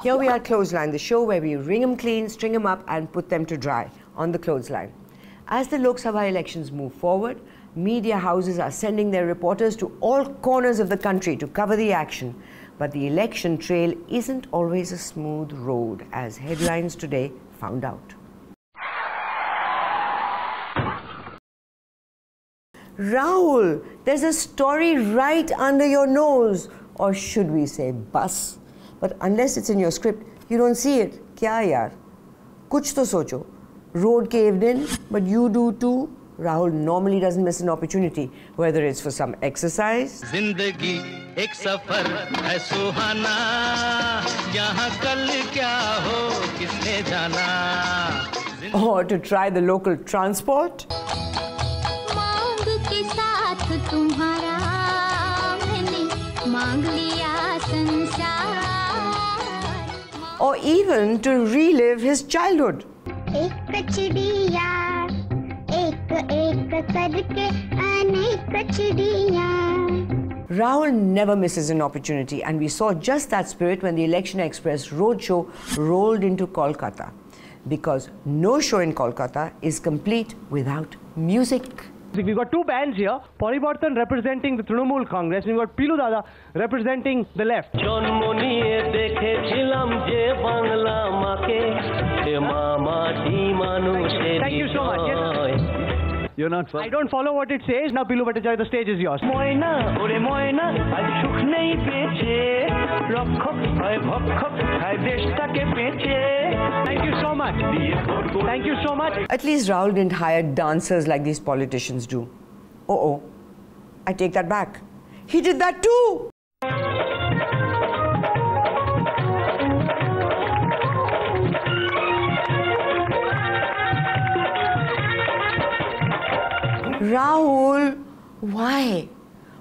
Here we are at Clothesline, the show where we wring them clean, string them up and put them to dry on the clothesline. As the Lok Sabha elections move forward, media houses are sending their reporters to all corners of the country to cover the action. But the election trail isn't always a smooth road, as headlines today found out. Rahul, there's a story right under your nose, or should we say bus? But unless it's in your script, you don't see it. Kya yaar? Kuch to socho. Road caved in, but you do too. Rahul normally doesn't miss an opportunity, whether it's for some exercise, Zindagi ek safar hai suhana, yahan kal kya ho kisne jana, or to try the local transport. मांग के साथ तुम्हारा मैंने मांग लिया संसार, or even to relive his childhood. एक कचड़िया एक एक करके अनेक कचड़िया. Rahul never misses an opportunity, and we saw just that spirit when the Election Express roadshow rolled into Kolkata. Because no show in Kolkata is complete without music. We've got two bands here, Parivartan representing the Trinamool Congress, and we've got Pilu Dada representing the left. Thank you so much. Yes. You're not fun. I don't follow what it says. Now, Pilu Bhattacharya, the stage is yours. Thank you so much. Thank you so much. At least Rahul didn't hire dancers like these politicians do. Oh, I take that back. He did that too. Rahul, why?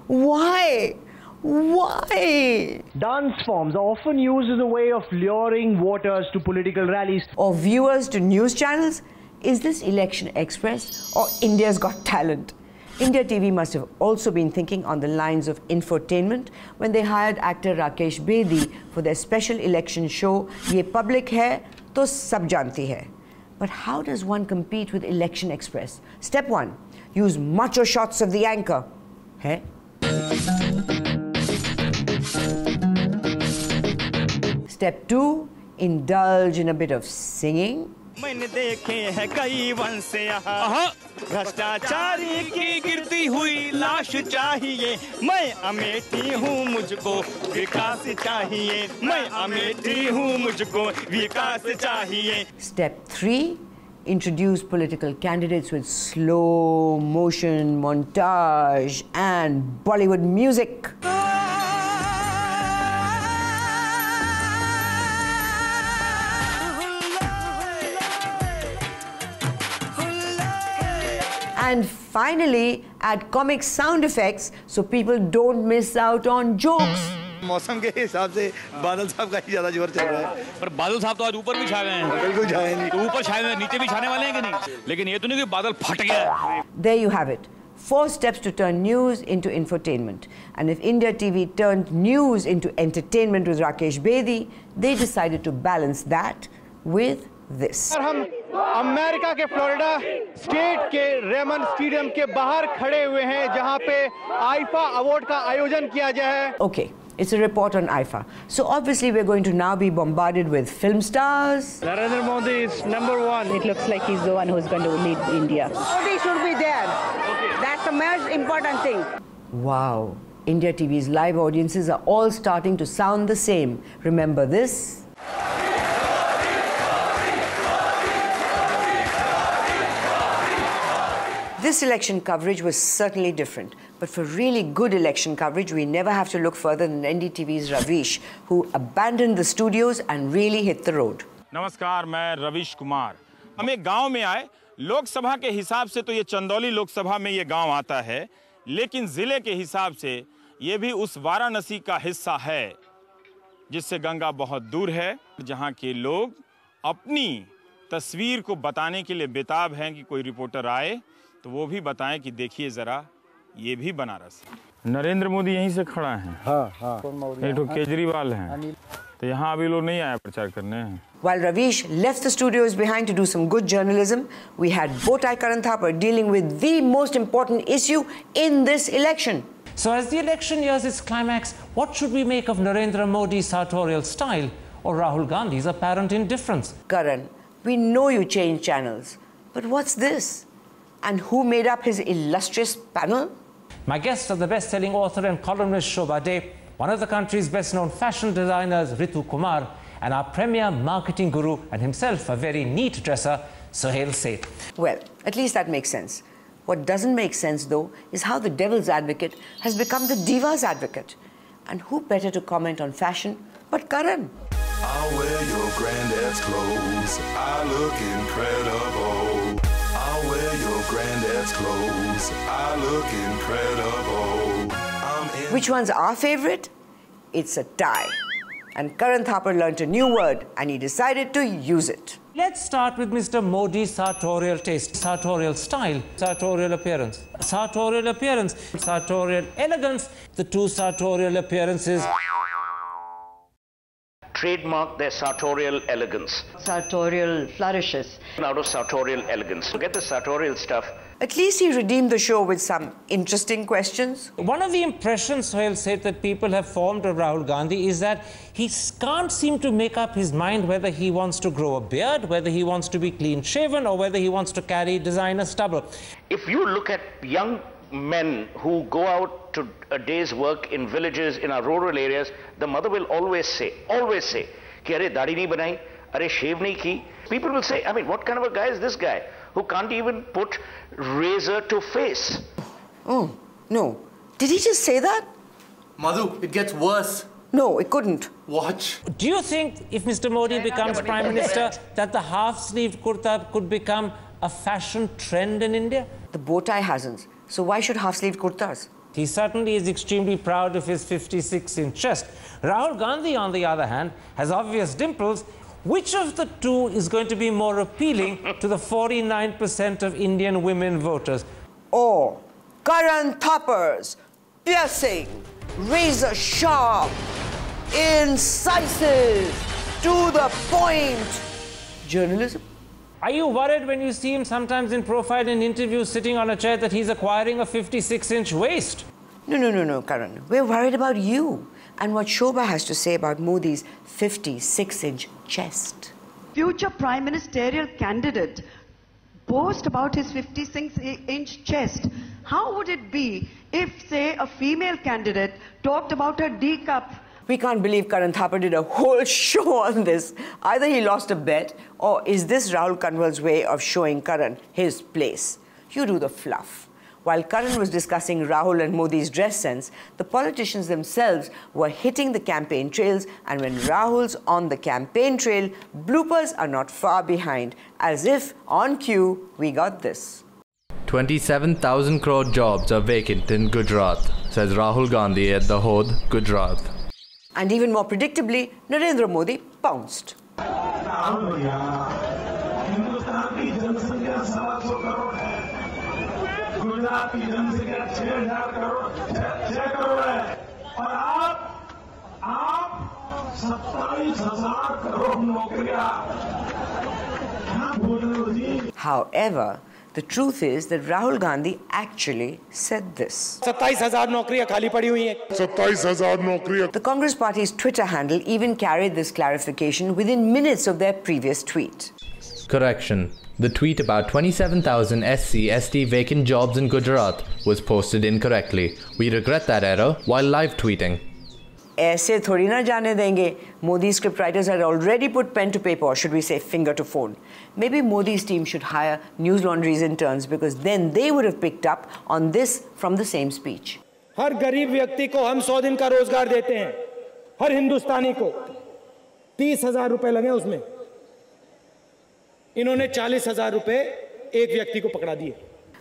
Why? Why? Dance forms are often used as a way of luring voters to political rallies. Or viewers to news channels? Is this Election Express or India's Got Talent? India TV must have also been thinking on the lines of Infotainment when they hired actor Rakesh Bedi for their special election show, Ye Public Hai, To Sab Janti Hai. But how does one compete with Election Express? Step 1. Use macho shots of the anchor. Hai? Step 2. Indulge in a bit of singing. मैंने देखे हैं कई one से यहाँ भ्रष्टाचारी की गिरती हुई लाश चाहिए मैं अमेठी हूँ मुझको विकास चाहिए मैं अमेठी हूँ मुझको विकास चाहिए. Step 3. Introduce political candidates with slow motion montage and Bollywood music. And finally, add comic sound effects so people don't miss out on jokes. मौसम के हिसाब से बादल साहब का ही ज्यादा जोर चल रहा है. पर बादल साहब तो आज ऊपर भी छा गए हैं. बिल्कुल छाए नहीं. तो ऊपर छाए हुए नीचे भी छाने वाले हैं कि नहीं? लेकिन ये तो नहीं कि बादल फट गया. There you have it. 4 steps to turn news into infotainment. And if India TV turned news into entertainment with Rakesh Bedi, they decided to balance that with this. हम अमेरिका के फ्लोरिडा स्टेट के Ramon stadium के बाहर खड़े हुए हैं जहां पे आईफा अवार्ड का आयोजन किया गया है. Okay, it's a report on IFA. So obviously we're going to now be bombarded with film stars. Narendra Modi is #1. It looks like he's the one who's going to lead India. Modi should be there. That's the most important thing. Wow, India TV's live audiences are all starting to sound the same. Remember this? This election coverage was certainly different, but for really good election coverage, we never have to look further than NDTV's Ravish, who abandoned the studios and really hit the road. नमस्कार, मैं रविश कुमार. हम एक गांव में आए. लोकसभा के हिसाब से तो ये चंदौली लोकसभा में ये गांव आता है, लेकिन जिले के हिसाब से ये भी उस वाराणसी का हिस्सा है जिससे गंगा बहुत दूर है, जहां के लोग अपनी तस्वीर को बताने के लिए बेताब हैं कि कोई रिपोर्टर आए तो वो भी बताएं कि देखिए जरा ये भी बनारस है. नरेंद्र मोदी यहीं से खड़ा है. हाँ. एक तो केजरीवाल हैं. तो यहाँ अभी लोग नहीं आए प्रचार करने। While Ravish left the studios behind to do some good journalism, we had Bowtie Karan Thapar dealing with the most important issue in this election. So as the election nears its climax, what should we make of Narendra Modi's sartorial style or Rahul Gandhi's apparent indifference? Karan, we know you changed channels, but what's this? And who made up his illustrious panel? My guests are the best-selling author and columnist Shobha De, one of the country's best-known fashion designers Ritu Kumar, and our premier marketing guru and himself a very neat dresser, Sohail Seth. Well, at least that makes sense. What doesn't make sense, though, is how the devil's advocate has become the diva's advocate. And who better to comment on fashion but Karan? I'll wear your granddad's clothes. I look incredible. I'll wear your granddad's clothes. I look incredible. Which one's our favorite? It's a tie. And Karan Thapar learnt a new word and he decided to use it. Let's start with Mr. Modi's sartorial taste, sartorial style, sartorial appearance. Sartorial appearance, sartorial elegance, the two sartorial appearances trademark their sartorial elegance. Sartorial flourishes. Out of sartorial elegance. Forget the sartorial stuff. At least he redeemed the show with some interesting questions. One of the impressions, Sohail said, that people have formed of Rahul Gandhi is that he can't seem to make up his mind whether he wants to grow a beard, whether he wants to be clean-shaven, or whether he wants to carry designer stubble. If you look at young men who go out to a day's work in villages, in our rural areas, the mother will always say, ki arey daadi nahi banai, arey shave nahi ki. People will say, I mean, what kind of a guy is this guy who can't even put razor to face? Oh, no. Did he just say that? Madhu, it gets worse. No, it couldn't. Watch. Do you think if Mr. Modi becomes Prime Minister that the half-sleeved kurta could become a fashion trend in India? The bow tie hasn't. So why should half-sleeved kurtas? He certainly is extremely proud of his 56-inch chest. Rahul Gandhi, on the other hand, has obvious dimples. Which of the two is going to be more appealing to the 49% of Indian women voters? Or Karan Thapar's piercing, razor sharp, incisive, to the point journalism? Are you worried when you see him sometimes in profile in interviews sitting on a chair that he's acquiring a 56-inch waist? No, Karan. We're worried about you and what Shobha has to say about Modi's 56-inch chest. Future Prime Ministerial candidate boast about his 56-inch chest. How would it be if, say, a female candidate talked about her D cup? We can't believe Karan Thapar did a whole show on this. Either he lost a bet, or is this Rahul Kanwal's way of showing Karan his place? You do the fluff. While Karan was discussing Rahul and Modi's dress sense, the politicians themselves were hitting the campaign trails, and when Rahul's on the campaign trail, bloopers are not far behind. As if, on cue, we got this. 27,000 crore jobs are vacant in Gujarat, says Rahul Gandhi at the Hod, Gujarat. And even more predictably, Narendra Modi pounced. However, the truth is that Rahul Gandhi actually said this. 27,000 नौकरियां खाली पड़ी हुई हैं. 27,000 नौकरियां. The Congress Party's Twitter handle even carried this clarification within minutes of their previous tweet. Correction. The tweet about 27,000 SC/ST vacant jobs in Gujarat was posted incorrectly. We regret that error while live tweeting. ऐसे थोड़ी ना जाने देंगे. Modi's scriptwriters had already put pen to paper, or should we say finger to phone. Maybe Modi's team should hire newslaundry's interns, because then they would have picked up on this from the same speech. हर गरीब व्यक्ति को हम 100 दिन का रोजगार देते हैं. हर हिंदुस्तानी को 30,000 रुपए लगे उसमें. इन्होंने 40,000 रुपए एक व्यक्ति को पकड़ा दिए.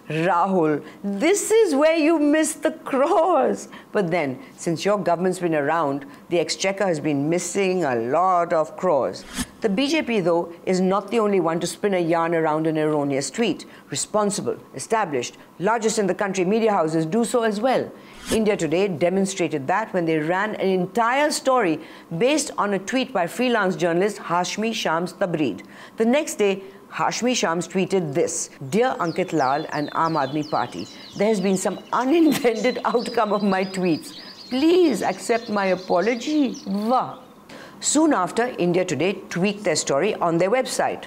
Rahul, this is where you miss the crores. But then, since your government's been around, the exchequer has been missing a lot of crores. The BJP, though, is not the only one to spin a yarn around an erroneous tweet. Responsible, established, largest in the country media houses do so as well. India Today demonstrated that when they ran an entire story based on a tweet by freelance journalist Hashmi Shams Tabreed. The next day, Hashmi Shams tweeted this: "Dear Ankit Lal and Aam Aadmi Party, there has been some unintended outcome of my tweets. Please accept my apology. Wah." Soon after, India Today tweaked their story on their website.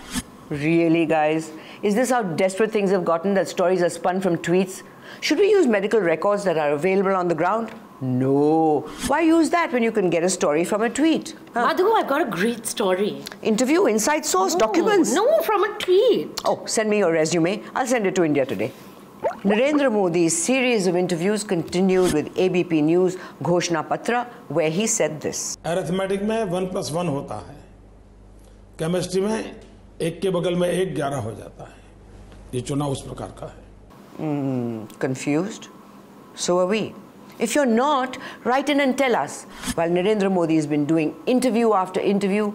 Really, guys? Is this how desperate things have gotten, that stories are spun from tweets? Should we use medical records that are available on the ground? No. Why use that when you can get a story from a tweet? Madhu, I've got a great story. Interview, inside source, documents? No, from a tweet. Oh, send me your resume. I'll send it to India Today. Narendra Modi's series of interviews continued with ABP News Ghoshna Patra, where he said this. Arithmetic में 1+1 होता है. Chemistry में 1 के बगल में 1 11 हो जाता है. ये चुनाव उस प्रकार का है. Confused? So are we. If you're not, write in and tell us. While Narendra Modi has been doing interview after interview,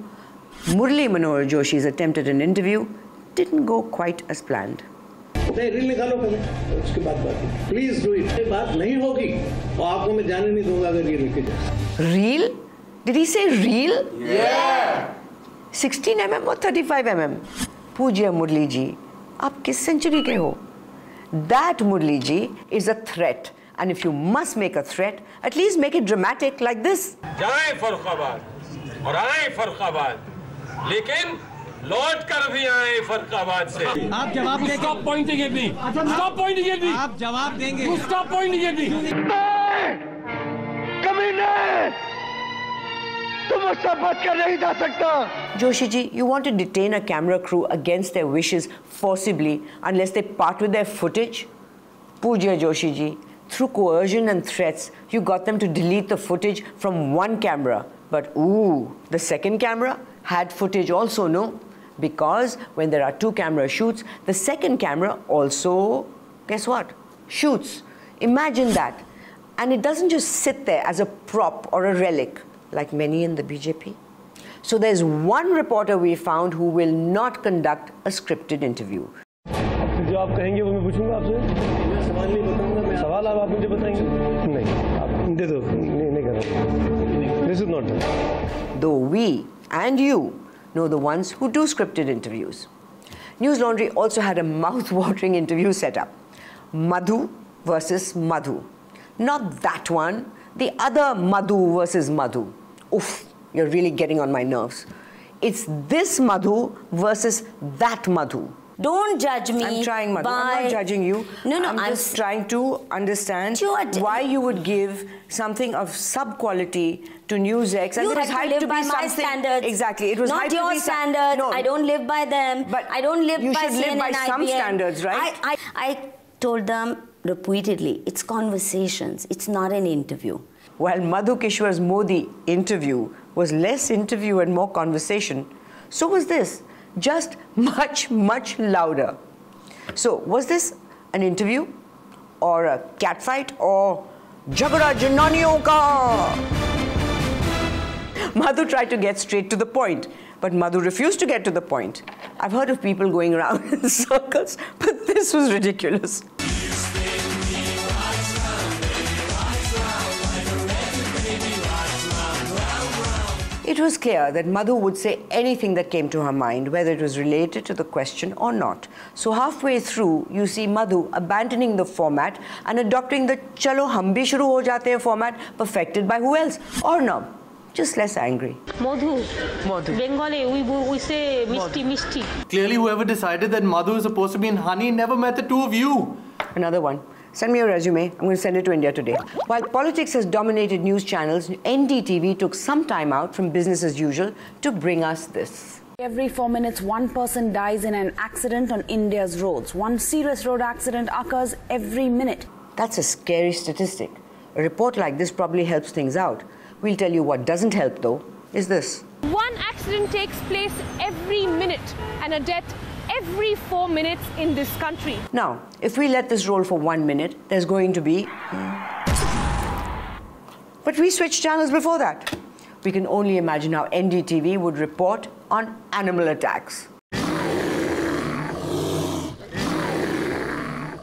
Murli Manohar Joshi's attempt at an interview didn't go quite as planned. नहीं reel निकालो पहले उसके बाद बात please do it ये बात नहीं होगी और आपको मैं जाने नहीं दूंगा अगर ये लिखे जाए Reel? Did he say reel? Yeah. 16 mm or 35 mm? Pujya Murli ji, aap kis century ke ho? That, Murli ji, is a threat. And if you must make a threat, at least make it dramatic like this. जाए फर्रुखाबाद और आए फर्रुखाबाद लेकिन लौट कर भी आए फर्रुखाबाद से आप जवाब देंगे stop Poynting at me stop Poynting at me आप जवाब देंगे स्टॉप पॉइंटिंग एट मी कमीने तुम मुझसे बच कर नहीं जा सकता Joshi ji, you want to detain a camera crew against their wishes forcibly unless they part with their footage? Pujya Joshi ji, through coercion and threats, you got them to delete the footage from one camera. But ooh, the second camera had footage also, no? Because when there are 2 camera shoots, the second camera also, guess what? Shoots. Imagine that. And it doesn't just sit there as a prop or a relic, like many in the BJP. So there's one reporter we found who will not conduct a scripted interview. जो आप कहेंगे वो मैं पूछूंगा आपसे मैं सवाल नहीं बताऊंगा मैं सवाल आप मुझे बताएंगे नहीं आप दे दो नहीं कर रहा This is not done. Though we and you know the ones who do scripted interviews. News Laundry also had a mouth-watering interview set up. Madhu versus Madhu. Not that one, the other Madhu versus Madhu. Oof, you're really getting on my nerves. It's this Madhu versus that Madhu. Don't judge me. I'm trying, Madhu. I'm not judging you. No, I'm just trying to understand why you would give something of sub-quality to NewsX. You and it was have to hyped live to by be my something. standards. Exactly. It was not hyped your to be standards. No. I don't live by them. But I don't live you by should CNN live by some IBM. standards, right? I told them repeatedly, it's conversations. It's not an interview. While Madhu Kishwar's Modi interview was less interview and more conversation, so was this. Just much, much louder. So, was this an interview or a catfight or Jagada Jananiyon ka? Madhu tried to get straight to the point, but Madhu refused to get to the point. I've heard of people going around in circles, but this was ridiculous. It was clear that Madhu would say anything that came to her mind, whether it was related to the question or not. So halfway through, you see Madhu abandoning the format and adopting the Chalo hum bhi shuru ho jate hain format perfected by who else? Arnab, just less angry. Madhu. Bengali, we say mishti. Clearly, whoever decided that Madhu is supposed to be in honey never met the two of you. Another one. Send me your resume. I'm going to send it to India Today. While politics has dominated news channels, NDTV took some time out from business as usual to bring us this. Every 4 minutes, one person dies in an accident on India's roads. One serious road accident occurs every minute. That's a scary statistic. A report like this probably helps things out. We'll tell you what doesn't help, though, is this. One accident takes place every minute and a death every 4 minutes in this country. Now, if we let this roll for 1 minute, there's going to be... But we switched channels before that. We can only imagine how NDTV would report on animal attacks.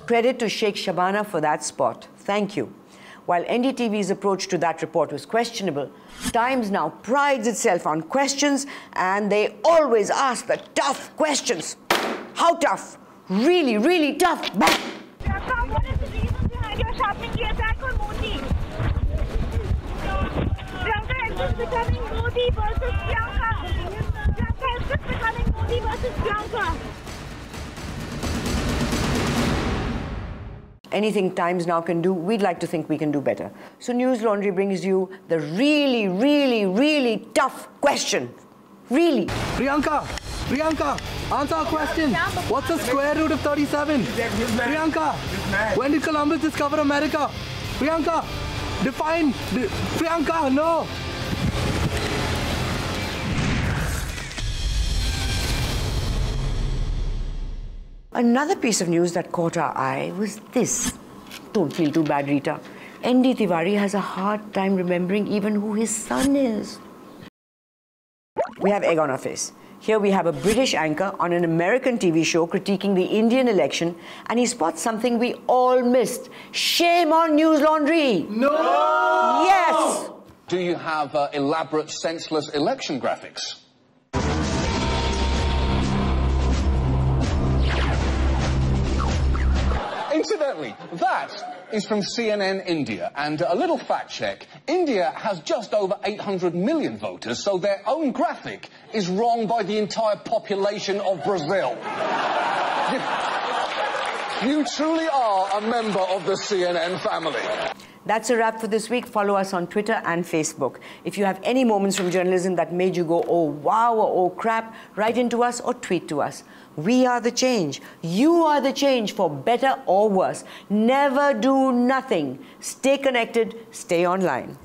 Credit to Sheikh Shabana for that spot. Thank you. While NDTV's approach to that report was questionable, Times now prides itself on questions, and they always ask the tough questions. How tough? Really, really tough. Back. What is the reason behind your shopping attack on Modi? Priyanka is just becoming Modi versus Priyanka. Priyanka is just becoming Modi versus Priyanka. Anything Times Now can do, we'd like to think we can do better. So News Laundry brings you the really, really, really tough question. Really. Priyanka, answer our question. What's the square root of 37? Priyanka, when did Columbus discover America? Priyanka, define. Priyanka, no. Another piece of news that caught our eye was this. Don't feel too bad, Rita. ND Tiwari has a hard time remembering even who his son is. We have egg on our face. Here we have a British anchor on an American TV show critiquing the Indian election, and he spots something we all missed. Shame on News Laundry! No! Yes! Do you have elaborate, senseless election graphics? Incidentally, that is from CNN India, and a little fact check. India has just over 800 million voters, so their own graphic is wrong by the entire population of Brazil. You truly are a member of the CNN family. That's a wrap for this week. Follow us on Twitter and Facebook. If you have any moments from journalism that made you go, oh wow, or oh crap, write into us or tweet to us. We are the change. You are the change, for better or worse. Never do nothing. Stay connected. Stay online.